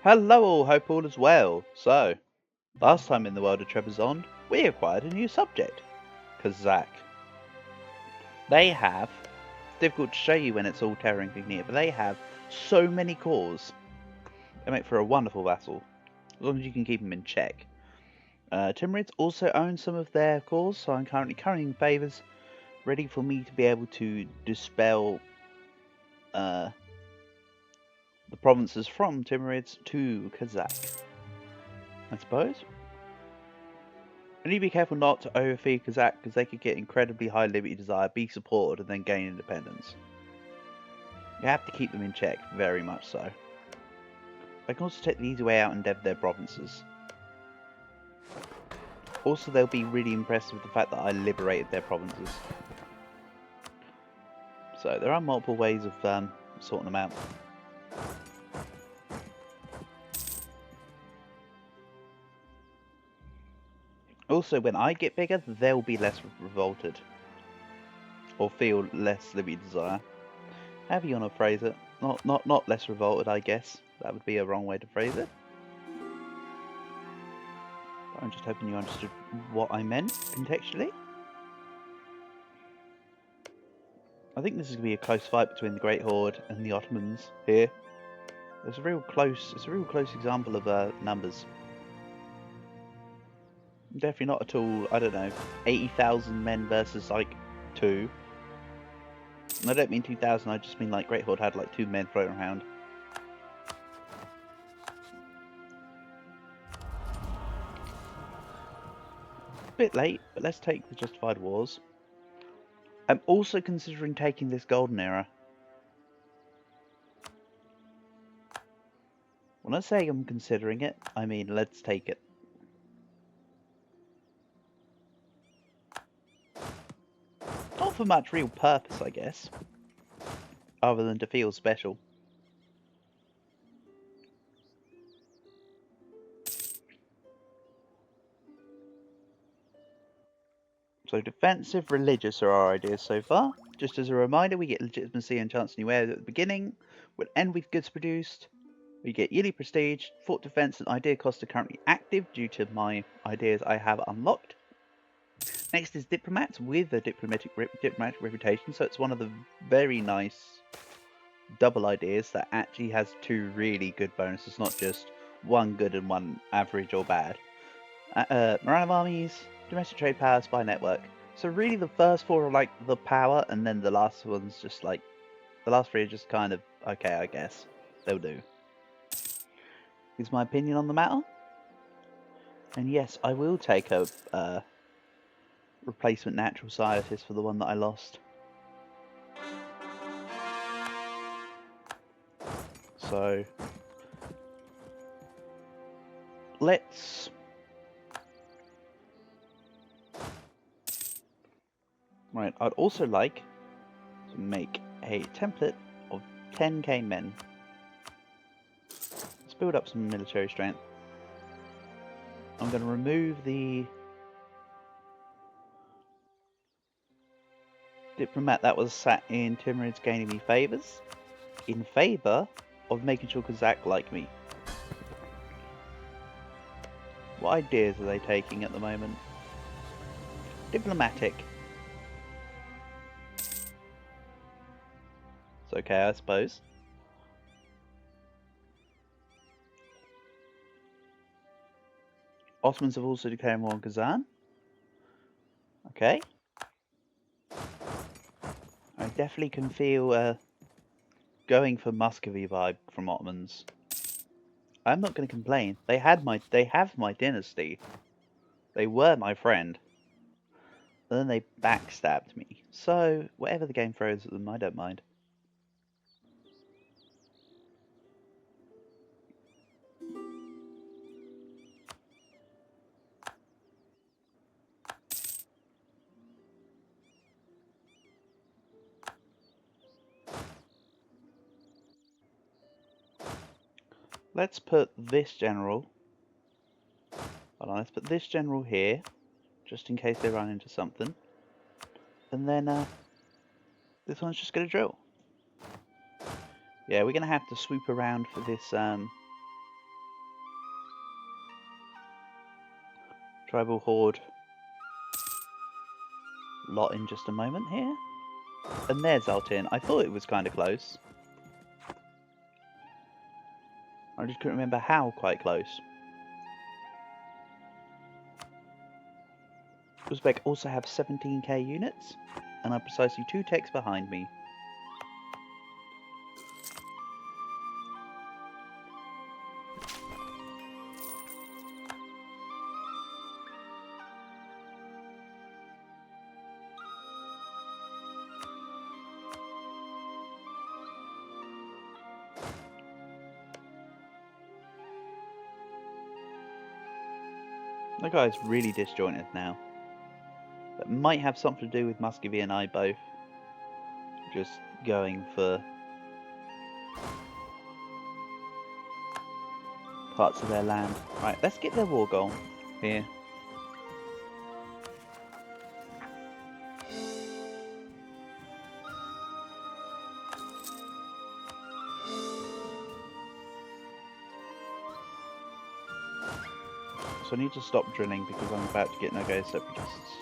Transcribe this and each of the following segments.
Hello all, hope all is well. So, last time in the world of Trebizond, we acquired a new subject, Kazakh. They have, it's difficult to show you when it's all terra incognita, but they have so many cores. They make for a wonderful vassal, as long as you can keep them in check. Timurids also own some of their cores, so I'm currently currying favours, ready for me to be able to dispel the provinces from Timurids to Kazakh, I suppose. I need to be careful not to overfeed Kazakh because they could get incredibly high liberty desire, be supported, and then gain independence. You have to keep them in check, very much so. I can also take the easy way out and dev their provinces. Also, they'll be really impressed with the fact that I liberated their provinces. So there are multiple ways of sorting them out. Also, when I get bigger, they'll be less revolted. Or feel less liberty desire. However you want to phrase it. Not less revolted, I guess. That would be a wrong way to phrase it. I'm just hoping you understood what I meant, contextually. I think this is going to be a close fight between the Great Horde and the Ottomans here. It's a real close example of numbers. Definitely not at all, I don't know, 80,000 men versus like 2. And I don't mean 2,000, I just mean like Great Horde had like 2 men floating around. Bit late, but let's take the Justified Wars. I'm also considering taking this Golden Era. When I say I'm considering it, I mean let's take it. Not for much real purpose, I guess. Other than to feel special. So defensive, religious are our ideas so far. Just as a reminder, we get legitimacy and chance new areas at the beginning. We'll end with goods produced. We get yearly prestige. Fort defense and idea costs are currently active due to my ideas I have unlocked. Next is diplomats with a diplomatic reputation. So it's one of the very nice double ideas that actually has 2 really good bonuses, not just 1 good and 1 average or bad. Morale of armies, domestic trade power, spy network. So really the first 4 are like the power, and then the last one's just like, the last 3 are just kind of, okay, I guess. They'll do. Is my opinion on the matter. And yes, I will take a replacement natural scientist for the one that I lost. So let's right, I'd also like to make a template of 10k men. Let's build up some military strength. I'm going to remove the diplomat that was sat in Timurids gaining me favours, in favour of making sure Kazakh like me. What ideas are they taking at the moment? Diplomatic. It's okay, I suppose. Ottomans have also declared war on Kazan. Okay. I definitely can feel going for Muscovy vibe from Ottomans. I'm not going to complain. They have my dynasty. They were my friend. But then they backstabbed me. So whatever the game throws at them, I don't mind. Let's put this general. Hold on, let's put this general here, just in case they run into something. And then this one's just gonna drill. Yeah, we're gonna have to swoop around for this Tribal horde lot in just a moment here. And there's Altin. I thought it was kind of close. I just couldn't remember how quite close. Uzbek also have 17k units, and are precisely 2 techs behind me. That guy's really disjointed now. That might have something to do with Muscovy and I both just going for parts of their land. Right, let's get their war goal here. So I need to stop drilling because I'm about to get Nogai separatists.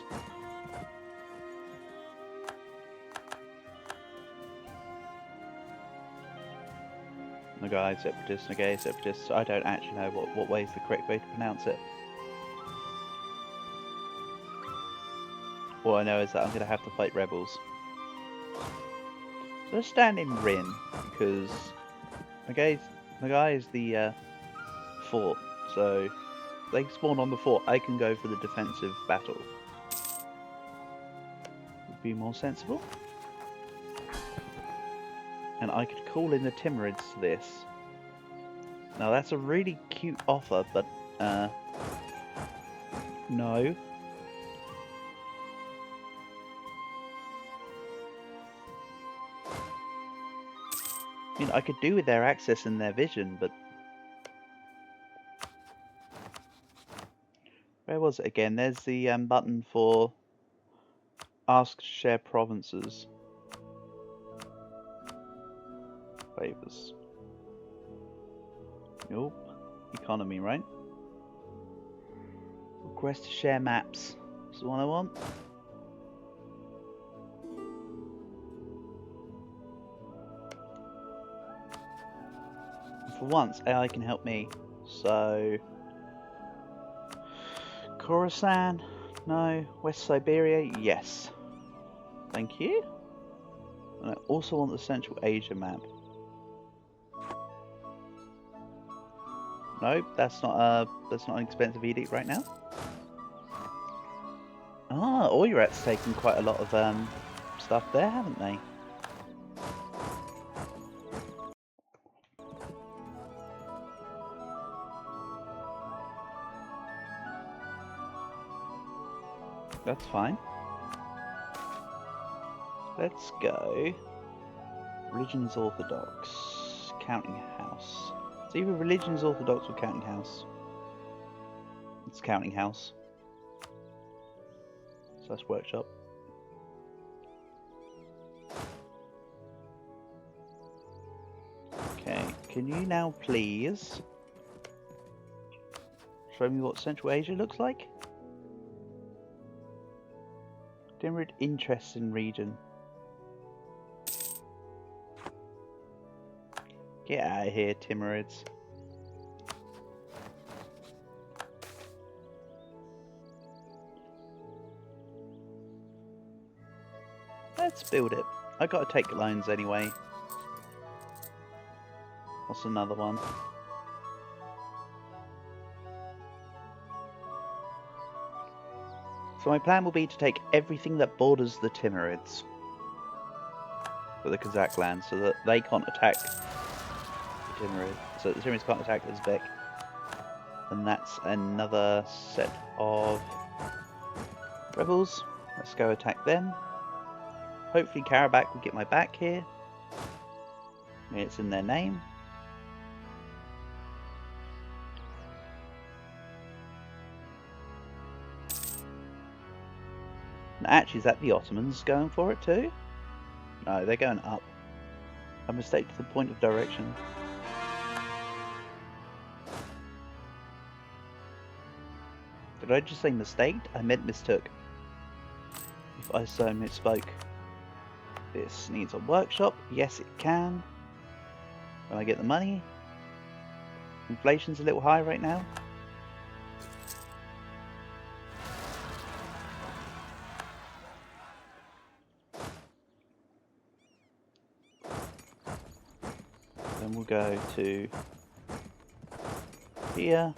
Nogai separatists. I don't actually know what way is the correct way to pronounce it. All I know is that I'm going to have to fight rebels. So let's stand in Rin because Nogai is the fort. So if they spawn on the fort, I can go for the defensive battle. Would be more sensible. And I could call in the Timurids to this. Now that's a really cute offer, but no. I mean, I could do with their access and their vision, but where was it again? There's the button for ask to share provinces. Favors. Nope. Economy, right? Request to share maps. That's the one I want. For once, AI can help me. So, Khorasan, no. West Siberia, yes. Thank you. And I also want the Central Asia map. Nope, that's not an expensive edict right now. Ah, Oirat's taken quite a lot of stuff there, haven't they? That's fine. Let's go. Religion is Orthodox. Counting house. It's either religion is Orthodox or counting house. It's counting house. So that's workshop. Okay, can you now please show me what Central Asia looks like? Timurid interest in region. Get out of here, Timurids. Let's build it. I gotta take loans anyway. What's another one? So my plan will be to take everything that borders the Timurids for the Kazakh land so that they can't attack the Timurids. So the Timurids can't attack Uzbek. And that's another set of rebels. Let's go attack them. Hopefully Karabakh will get my back here. It's in their name. And actually, is that the Ottomans going for it too? No, they're going up. A mistake to the point of direction. Did I just say mistaked? I meant mistook. If I so misspoke. This needs a workshop. Yes, it can. When I get the money. Inflation's a little high right now. Then we'll go to here.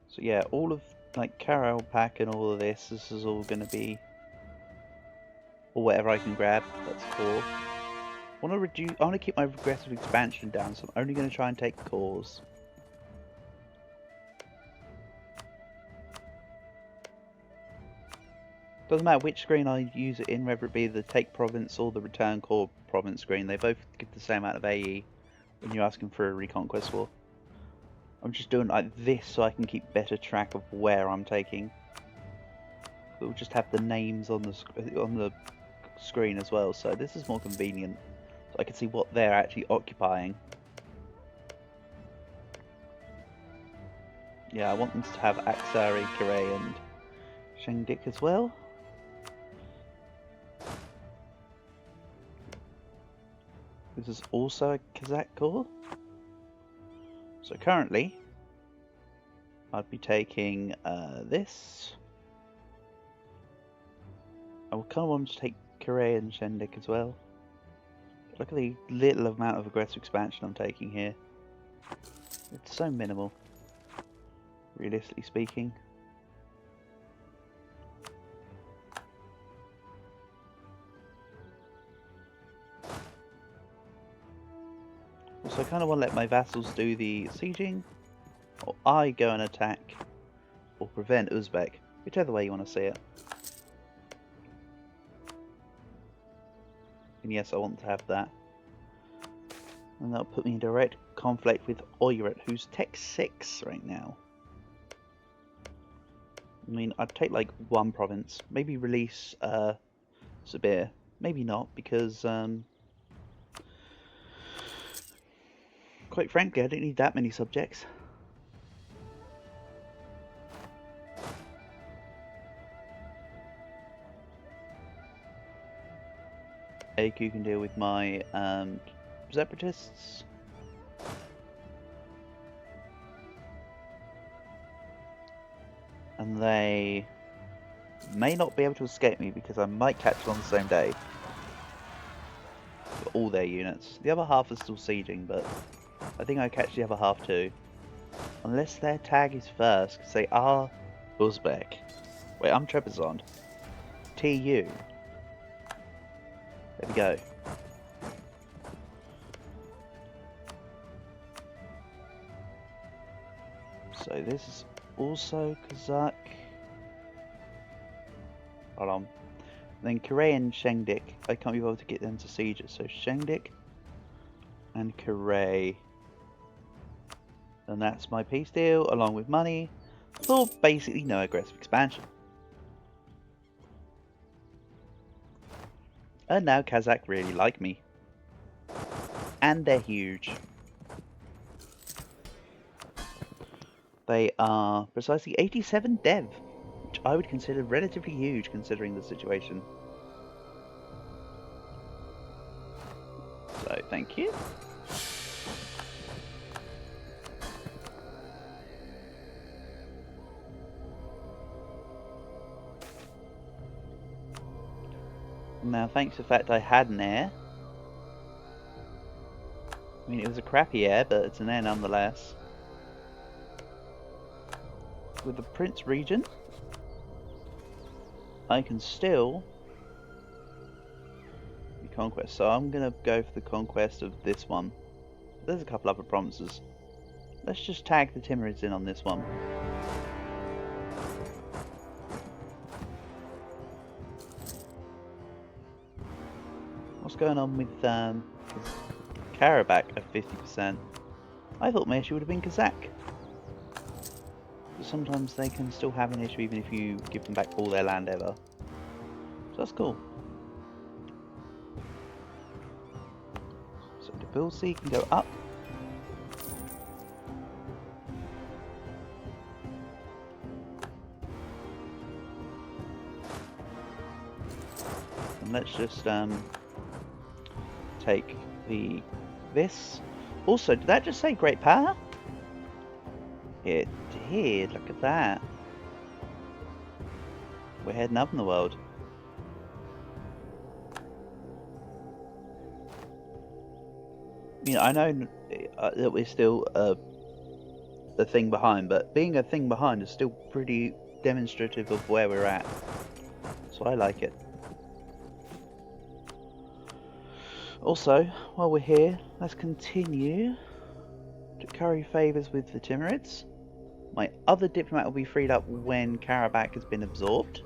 So yeah, all of like Carol Pack and all of this is all going to be, or whatever I can grab. That's core. I want to keep my regressive expansion down, so I'm only going to try and take cores. Doesn't matter which screen I use it in, whether it be the take province or the return core province screen. They both give the same amount of AE when you're asking for a reconquest war. I'm just doing like this so I can keep better track of where I'm taking. We'll just have the names on the screen as well, so this is more convenient. So I can see what they're actually occupying. Yeah, I want them to have Aksari, Kire, and Shengdik as well. This is also a Kazakh core. So currently, I'd be taking this. I kind of want to take Kire and Shendik as well. Look at the little amount of aggressive expansion I'm taking here. It's so minimal, realistically speaking. So I kind of want to let my vassals do the sieging, or I go and attack, or prevent Uzbek, whichever way you want to see it. And yes, I want to have that. And that'll put me in direct conflict with Oyrat, who's Tech 6 right now. I mean, I'd take like one province, maybe release Sabir, maybe not, because quite frankly, I don't need that many subjects. AQ can deal with my separatists. And they may not be able to escape me because I might catch them on the same day. For all their units. The other half is still sieging, but I think I catch the other half too. Unless their tag is first, because they are Uzbek. Wait, I'm Trebizond. TU. There we go. So this is also Kazakh. Hold on. Then Kire and Shengdik, I can't be able to get them to siege it. So Shengdik and Kire. And that's my peace deal, along with money, for basically no aggressive expansion. And now Kazakh really like me. And they're huge. They are precisely 87 dev, which I would consider relatively huge considering the situation. So, thank you. Now, thanks to the fact I had an heir. I mean, it was a crappy heir, but it's an heir nonetheless. With the Prince Regent, I can still conquest. So I'm going to go for the conquest of this one. There's a couple other provinces. Let's just tag the Timurids in on this one. What's going on with Karabakh at 50%? I thought my issue would have been Kazakh. But sometimes they can still have an issue even if you give them back all their land ever. So that's cool. So Debilsi can go up. And let's just take this. Also, did that just say great power? It did. Look at that. We're heading up in the world. You know, I know that we're still a thing behind, but being a thing behind is still pretty demonstrative of where we're at. So I like it. Also, while we're here, let's continue to curry favours with the Timurids. My other diplomat will be freed up when Karabakh has been absorbed.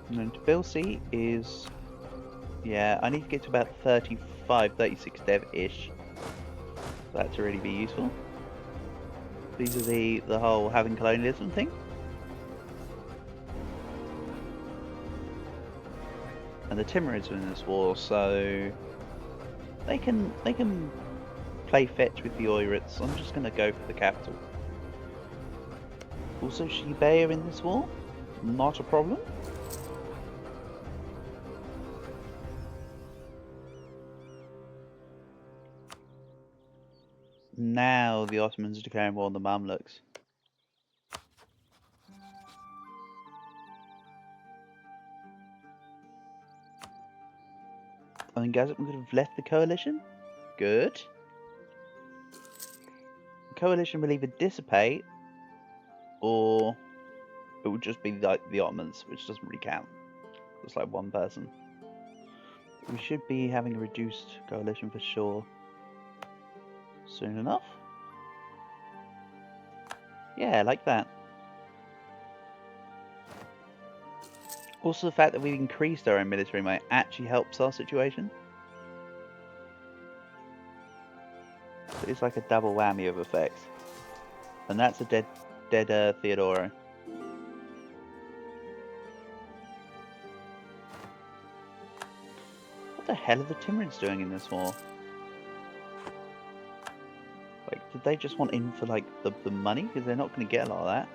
And then Tbilisi is... yeah, I need to get to about 35, 36 dev-ish. For that to really be useful. Vis-a-vis the whole having colonialism thing. And the Timurids are in this war, so they can play fetch with the Oirits. I'm just gonna go for the capital. Also, Shibei are in this war. Not a problem. Now the Ottomans are declaring war on the Mamluks. I think Gazet could have left the coalition. Good. The coalition will either dissipate, or it would just be like the Ottomans, which doesn't really count. It's like one person. We should be having a reduced coalition for sure. Soon enough. Yeah, like that. Also, the fact that we've increased our own military might actually helps our situation. So it's like a double whammy of effects. And that's a dead Theodoro. What the hell are the Timurids doing in this war? Like, did they just want in for like the money? Because they're not going to get a lot of that.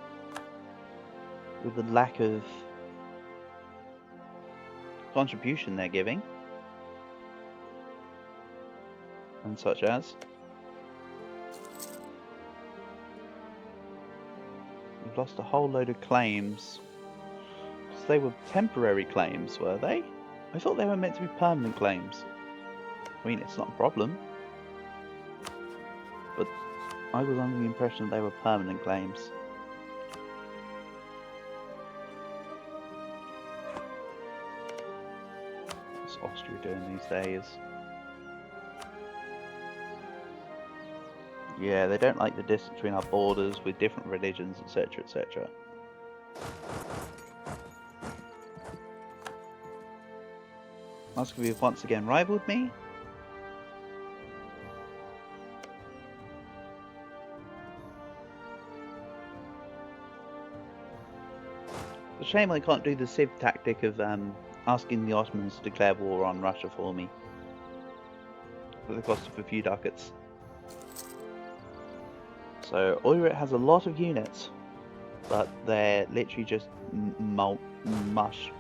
With the lack of contribution they're giving. And such as. We've lost a whole load of claims. Because they were temporary claims, were they? I thought they were meant to be permanent claims. I mean, it's not a problem. But I was under the impression that they were permanent claims. What's Austria doing these days? Yeah, they don't like the distance between our borders with different religions, etc, etc. Muscovy have once again rivaled me. It's a shame I can't do the Civ tactic of asking the Ottomans to declare war on Russia for me. For the cost of a few ducats. So Oirat has a lot of units, but they're literally just mush.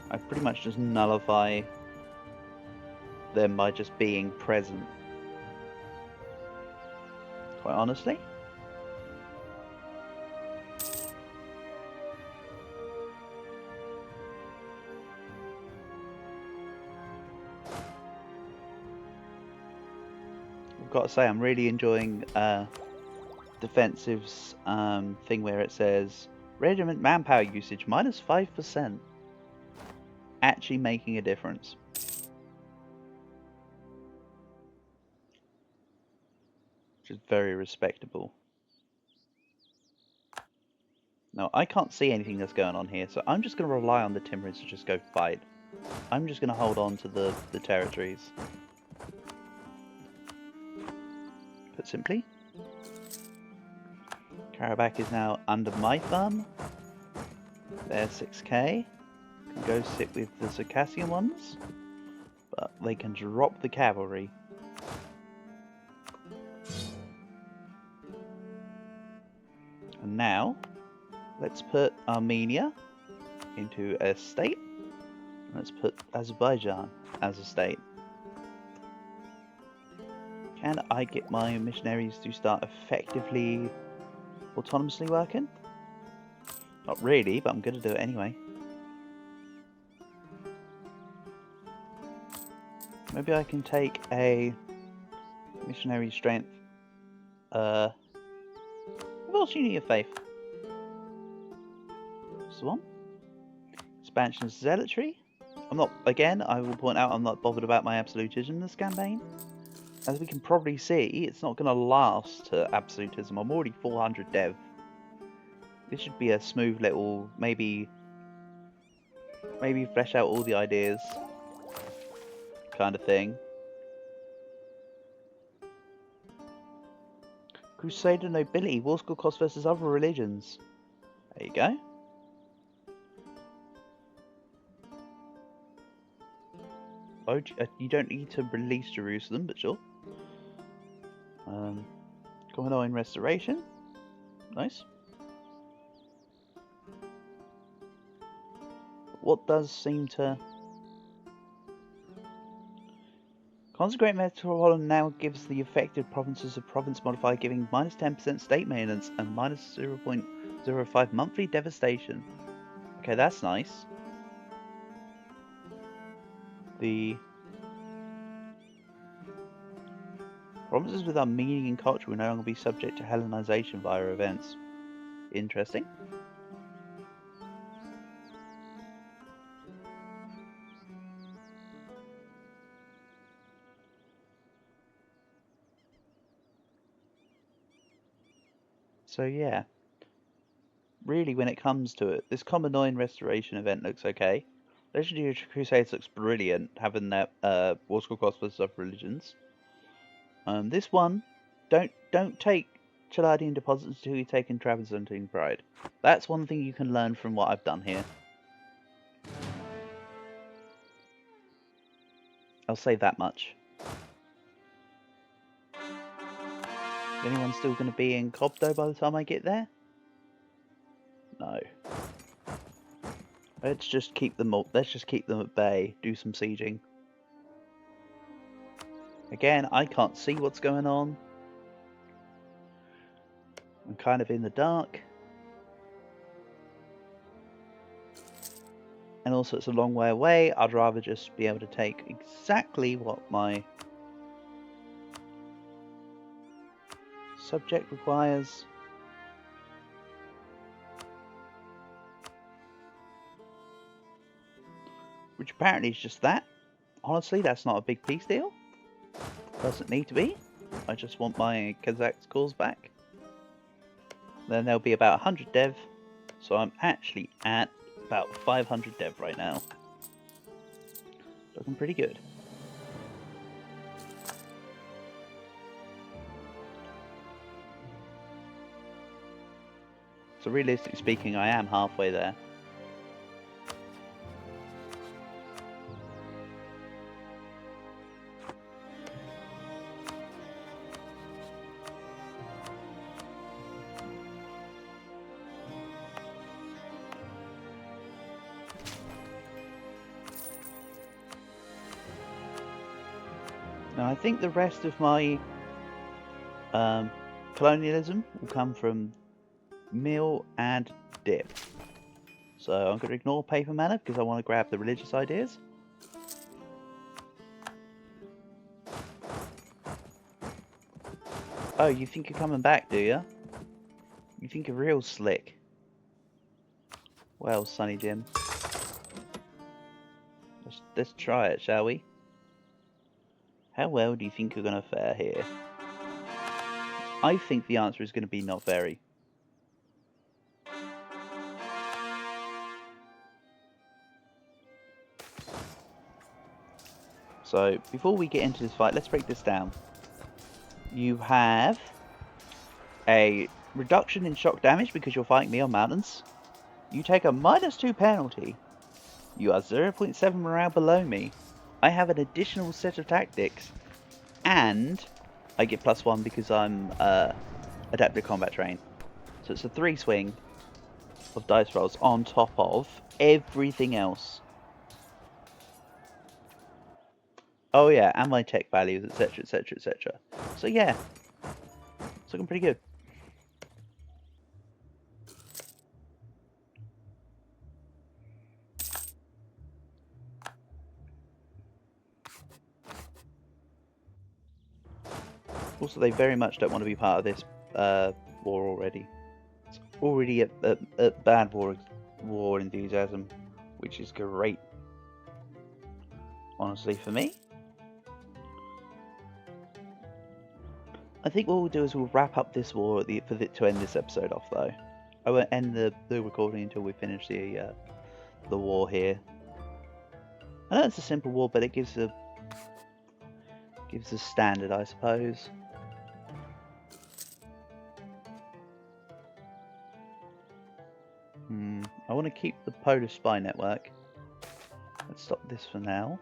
I pretty much just nullify them by just being present. Quite honestly. I've got to say, I'm really enjoying Defensive's thing where it says regiment manpower usage minus 5%. Actually making a difference. Which is very respectable. Now, I can't see anything that's going on here, so I'm just going to rely on the Timurids to just go fight. I'm just going to hold on to the territories. Put simply. Karabakh is now under my thumb. They're 6k. can go sit with the Circassian ones, but they can drop the cavalry. And now, let's put Armenia into a state. Let's put Azerbaijan as a state. Can I get my missionaries to start effectively autonomously working? Not really, but I'm going to do it anyway. Maybe I can take a missionary strength. What's Unity of Faith? That's the one. Expansion of Zealotry. I'm not, again, I will point out I'm not bothered about my absolutism in this campaign. As we can probably see, it's not going to last to absolutism. I'm already 400 dev. This should be a smooth little, maybe flesh out all the ideas kind of thing. Crusader nobility, war school cost versus other religions. There you go. Oh, you don't need to release Jerusalem, but sure. Komnenoi Restoration. Nice. What does seem to... Consecrate Metropolitan now gives the affected provinces a province modifier giving minus 10% state maintenance and minus 0.05 monthly devastation. Okay, that's nice. The provinces with Armenian culture will no longer be subject to Hellenization via events. Interesting. So yeah, really when it comes to it, this Komnenoi Restoration event looks okay. Legendary Crusades looks brilliant, having that war school cost versus other religions. This one, don't take Chaladian deposits until you take in Trebizond Pride. That's one thing you can learn from what I've done here. I'll say that much. Is anyone still going to be in Kobdo by the time I get there? No. Let's just keep them up. Let's just keep them at bay. Do some sieging. Again, I can't see what's going on. I'm kind of in the dark. And also it's a long way away. I'd rather just be able to take exactly what my subject requires. Which apparently is just that. Honestly, that's not a big peace deal. Doesn't need to be. I just want my Kazakh cores back. Then there'll be about 100 dev. So I'm actually at about 500 dev right now. Looking pretty good. So realistically speaking, I am halfway there. Now I think the rest of my colonialism will come from meal and dip. So I'm going to ignore paper manner because I want to grab the religious ideas. Oh, you think you're coming back, do you? You think you're real slick. Well, Sonny Jim. Let's try it, shall we? How well do you think you're going to fare here? I think the answer is going to be not very. So, before we get into this fight, let's break this down. You have a reduction in shock damage because you're fighting me on mountains. You take a -2 penalty You are 0.7 morale below me. I have an additional set of tactics. And I get +1 because I'm adaptive combat trained. So it's a 3 swing of dice rolls on top of everything else. Oh yeah, and my tech values, etc, etc, etc. So yeah, it's looking pretty good. Also, they very much don't want to be part of this war already. It's already a bad war enthusiasm, which is great, honestly, for me. I think what we'll do is we'll wrap up this war to end this episode off, though. I won't end the recording until we finish the war here. I know it's a simple war, but it gives a standard, I suppose. I want to keep the Polish spy network. Let's stop this for now.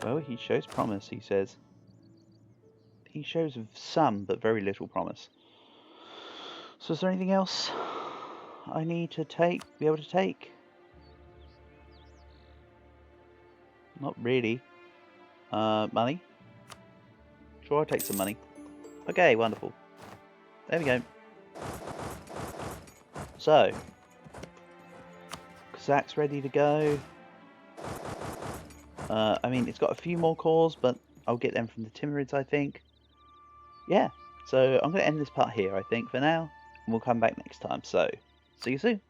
Well, he shows promise, he says. He shows some, but very little promise. So is there anything else I need to be able to take? Not really. Money? Sure, I'll take some money. Okay, wonderful. There we go. So, Kazakh's ready to go. I mean, it's got a few more cores, but I'll get them from the Timurids, I think. Yeah, so I'm going to end this part here, I think, for now. And we'll come back next time. So, see you soon.